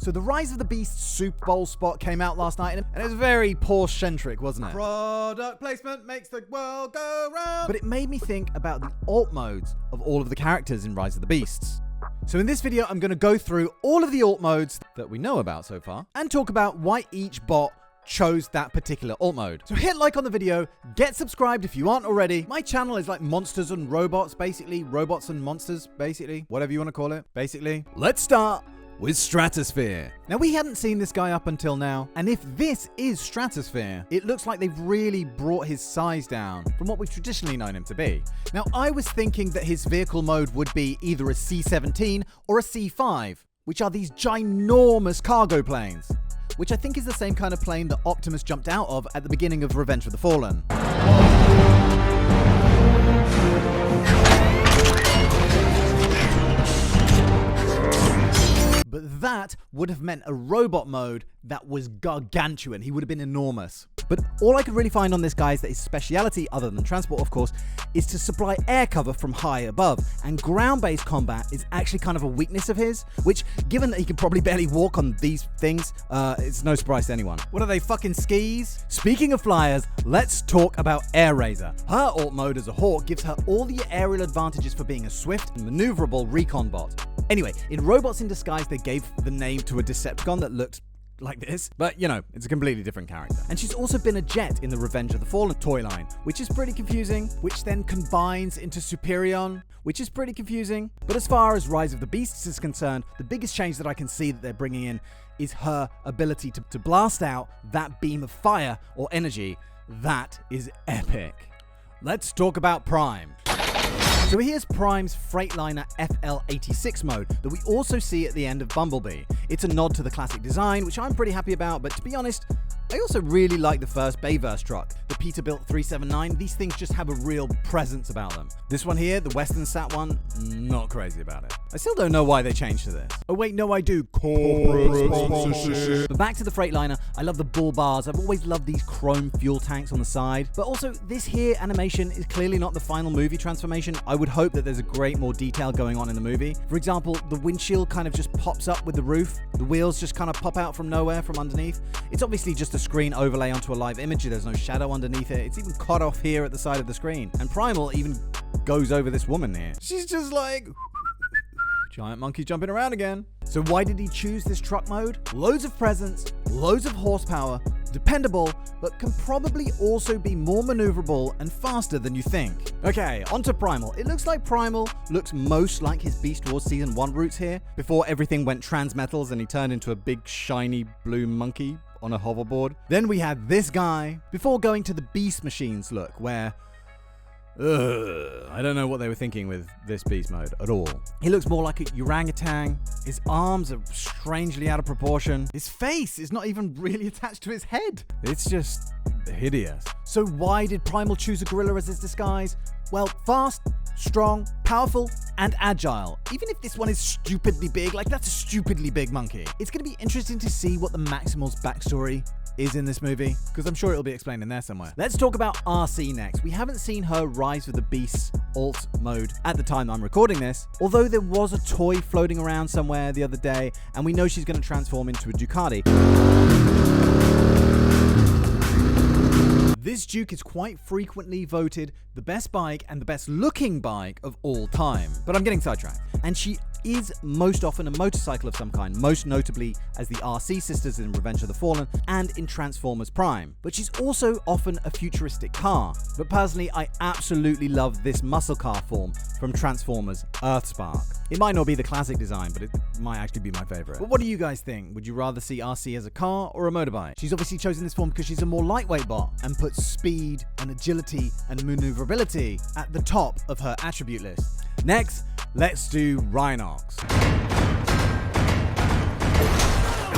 So the Rise of the Beast Super Bowl spot came out last night, and it was very Porsche-centric, wasn't it? Product placement makes the world go round. But it made me think about the alt modes of all of the characters in Rise of the Beasts. So in this video, I'm going to go through all of the alt modes that we know about so far, and talk about why each bot chose that particular alt mode. So hit like on the video, get subscribed if you aren't already. My channel is like monsters and robots, basically. Robots and monsters, basically. Whatever you want to call it, basically. Let's start with Stratosphere. Now, we hadn't seen this guy up until now, and if this is Stratosphere, it looks like they've really brought his size down from what we've traditionally known him to be. Now, I was thinking that his vehicle mode would be either a C-17 or a C-5, which are these ginormous cargo planes, which I think is the same kind of plane that Optimus jumped out of at the beginning of Revenge of the Fallen. But that would have meant a robot mode that was gargantuan. He would have been enormous. But all I could really find on this guy is that his speciality, other than transport of course, is to supply air cover from high above. And ground-based combat is actually kind of a weakness of his, which, given that he can probably barely walk on these things, it's no surprise to anyone. What are they, fucking skis? Speaking of flyers, let's talk about Air Razor. Her alt mode as a Hawk gives her all the aerial advantages for being a swift and maneuverable recon bot. Anyway, in Robots in Disguise, they gave the name to a Decepticon that looked like this, but you know, it's a completely different character. And she's also been a Jet in the Revenge of the Fallen toy line, which is pretty confusing, which then combines into Superion, which is pretty confusing. But as far as Rise of the Beasts is concerned, the biggest change that I can see that they're bringing in is her ability to blast out that beam of fire or energy. That is epic. Let's talk about Prime. So here's Prime's Freightliner FL86 mode that we also see at the end of Bumblebee. It's a nod to the classic design, which I'm pretty happy about, but to be honest, I also really like the first Bayverse truck, the Peterbilt 379. These things just have a real presence about them. This one here, the Western Sat one, not crazy about it. I still don't know why they changed to this. Oh wait, no I do. Corporate sponsorship. But back to the Freightliner, I love the bull bars. I've always loved these chrome fuel tanks on the side. But also, this here animation is clearly not the final movie transformation. I would hope that there's a great more detail going on in the movie. For example, the windshield kind of just pops up with the roof. The wheels just kind of pop out from nowhere from underneath. It's obviously just a screen overlay onto a live image. There's no shadow underneath it. It's even cut off here at the side of the screen. And Primal even goes over this woman here. She's just like giant monkey jumping around again. So why did he choose this truck mode? Loads of presence, loads of horsepower, dependable, but can probably also be more maneuverable and faster than you think. Okay, onto Primal. It looks like Primal looks most like his Beast Wars Season 1 roots here, before everything went transmetals and he turned into a big shiny blue monkey on a hoverboard. Then we had this guy, before going to the Beast Machines look, where I don't know what they were thinking with this beast mode at all. He looks more like a orangutan. His arms are strangely out of proportion. His face is not even really attached to his head. It's just hideous. So why did Primal choose a gorilla as his disguise? Well, fast, strong, powerful, and agile. Even if this one is stupidly big, like that's a stupidly big monkey. It's going to be interesting to see what the Maximal's backstory is in this movie, because I'm sure it'll be explained in there somewhere. Let's talk about RC next. We haven't seen her Rise of the Beasts alt mode at the time I'm recording this, although there was a toy floating around somewhere the other day, and we know she's going to transform into a Ducati. This Duke is quite frequently voted the best bike and the best looking bike of all time. But I'm getting sidetracked. And she is most often a motorcycle of some kind, most notably as the RC sisters in Revenge of the Fallen and in Transformers Prime. But she's also often a futuristic car. But personally, I absolutely love this muscle car form from Transformers Earthspark. It might not be the classic design, but it might actually be my favorite. But what do you guys think? Would you rather see RC as a car or a motorbike? She's obviously chosen this form because she's a more lightweight bot and puts speed and agility and maneuverability at the top of her attribute list. Next, let's do Rhinox.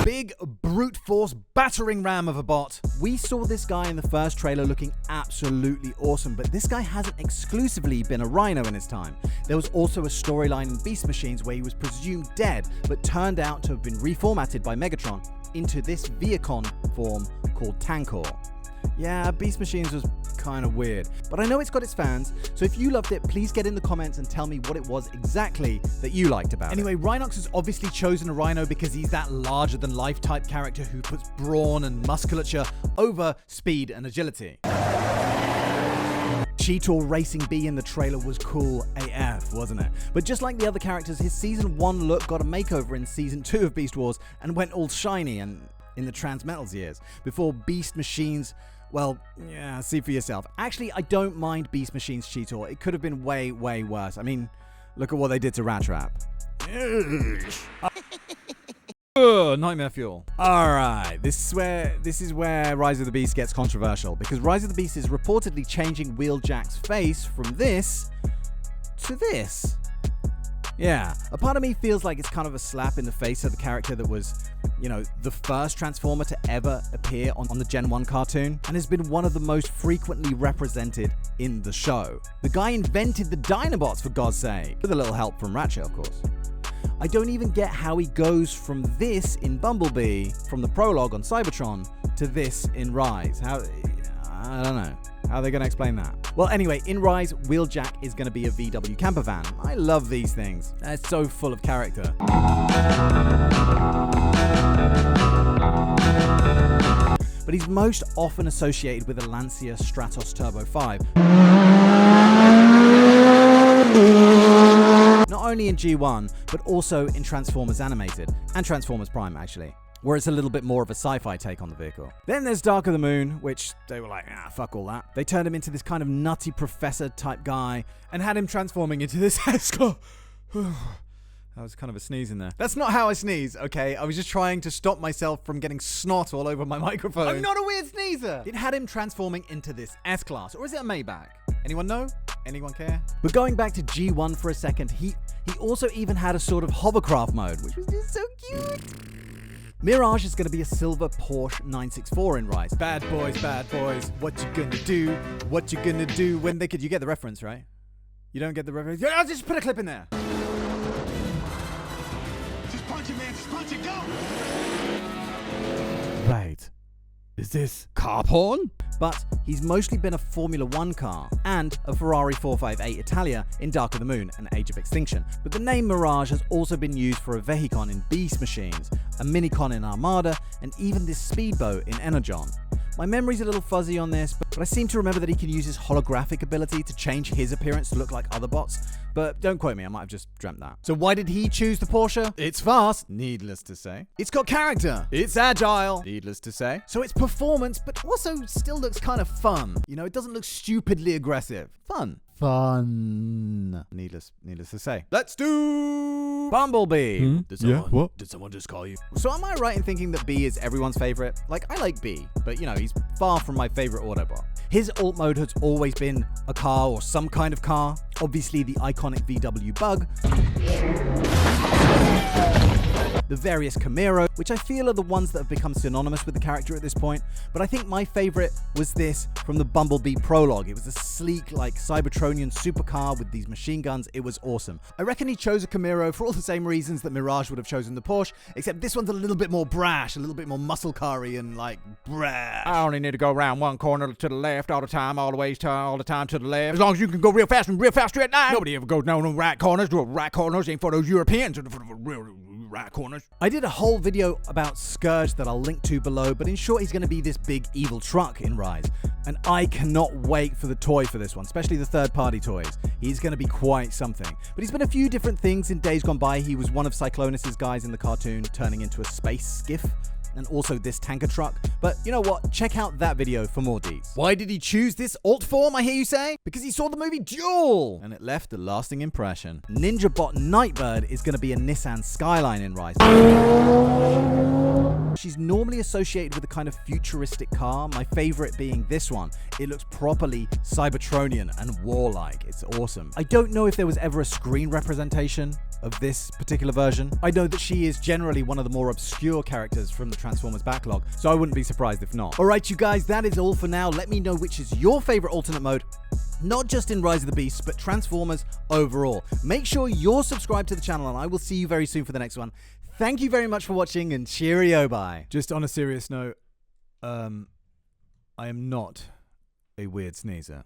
Big brute force battering ram of a bot. We saw this guy in the first trailer looking absolutely awesome, but this guy hasn't exclusively been a Rhino in his time. There was also a storyline in Beast Machines where he was presumed dead, but turned out to have been reformatted by Megatron into this Viacon form called Tankor. Yeah, Beast Machines was kind of weird. But I know it's got its fans, so if you loved it, please get in the comments and tell me what it was exactly that you liked about it. Anyway, Rhinox has obviously chosen a Rhino because he's that larger-than-life type character who puts brawn and musculature over speed and agility. Cheetor racing Bee in the trailer was cool AF, wasn't it? But just like the other characters, his Season 1 look got a makeover in Season 2 of Beast Wars and went all shiny and in the Transmetals years, before Beast Machines, well, yeah, see for yourself. Actually, I don't mind Beast Machines Cheetor. It could have been way, way worse. I mean, look at what they did to Rat Trap. Nightmare fuel. Alright, this is where Rise of the Beast gets controversial, because Rise of the Beast is reportedly changing Wheeljack's face from this to this. Yeah, a part of me feels like it's kind of a slap in the face of the character that was, you know, the first Transformer to ever appear on the Gen 1 cartoon, and has been one of the most frequently represented in the show. The guy invented the Dinobots, for God's sake, with a little help from Ratchet, of course. I don't even get how he goes from this in Bumblebee, from the prologue on Cybertron, to this in Rise. I don't know. How are they going to explain that? Well, anyway, in Rise, Wheeljack is going to be a VW camper van. I love these things. They're so full of character. But he's most often associated with a Lancia Stratos Turbo 5. Not only in G1, but also in Transformers Animated, and Transformers Prime, actually, where it's a little bit more of a sci-fi take on the vehicle. Then there's Dark of the Moon, which they were like, fuck all that. They turned him into this kind of nutty professor type guy, and had him transforming into this S-Class. That was kind of a sneeze in there. That's not how I sneeze, okay? I was just trying to stop myself from getting snot all over my microphone. I'm not a weird sneezer! It had him transforming into this S-Class, or is it a Maybach? Anyone know? Anyone care? But going back to G1 for a second, he also even had a sort of hovercraft mode, which was just so cute. Mirage is going to be a silver Porsche 964 in Rise. Bad boys, what you gonna do? What you gonna do when they could... You get the reference, right? You don't get the reference? I'll just put a clip in there. Just punch it, man. Just punch it, go! Wait. Is this car porn? But he's mostly been a Formula 1 car and a Ferrari 458 Italia in Dark of the Moon and Age of Extinction. But the name Mirage has also been used for a Vehicon in Beast Machines, a Minicon in Armada, and even this speedboat in Energon. My memory's a little fuzzy on this, but I seem to remember that he can use his holographic ability to change his appearance to look like other bots. But don't quote me, I might have just dreamt that. So why did he choose the Porsche? It's fast, needless to say. It's got character. It's agile, needless to say. So it's performance, but also still looks kind of fun. You know, it doesn't look stupidly aggressive. Fun. Needless to say. Let's do Bumblebee. Did someone just call you? So am I right in thinking that Bee is everyone's favorite? Like, I like Bee, but you know, he's far from my favorite Autobot. His alt mode has always been a car or some kind of car. Obviously the iconic VW Bug. The various Camaro, which I feel are the ones that have become synonymous with the character at this point, but I think my favorite was this from the Bumblebee prologue. It was a sleek, like, Cybertronian supercar with these machine guns. It was awesome. I reckon he chose a Camaro for all the same reasons that Mirage would have chosen the Porsche, except this one's a little bit more brash, a little bit more muscle car-y and, like, brash. I only need to go around one corner to the left all the time, all the time to the left. As long as you can go real fast and real fast straight line. Nobody ever goes no right corners. Right corners ain't for those Europeans. For the real right corners. I did a whole video about Scourge that I'll link to below, but in short, he's going to be this big evil truck in Rise. And I cannot wait for the toy for this one, especially the third-party toys. He's going to be quite something. But he's been a few different things in Days Gone By. He was one of Cyclonus' guys in the cartoon, turning into a space skiff. And also this tanker truck. But you know what? Check out that video for more deets. Why did he choose this alt form, I hear you say? Because he saw the movie Duel! And it left a lasting impression. Ninjabot Nightbird is going to be a Nissan Skyline in Rise. She's normally associated with a kind of futuristic car, my favorite being this one. It looks properly Cybertronian and warlike. It's awesome. I don't know if there was ever a screen representation of this particular version. I know that she is generally one of the more obscure characters from the Transformers backlog, so I wouldn't be surprised if not. Alright you guys, that is all for now. Let me know which is your favorite alternate mode, not just in Rise of the Beasts, but Transformers overall. Make sure you're subscribed to the channel, and I will see you very soon for the next one. Thank you very much for watching, and cheerio, bye. Just on a serious note, I am not a weird sneezer.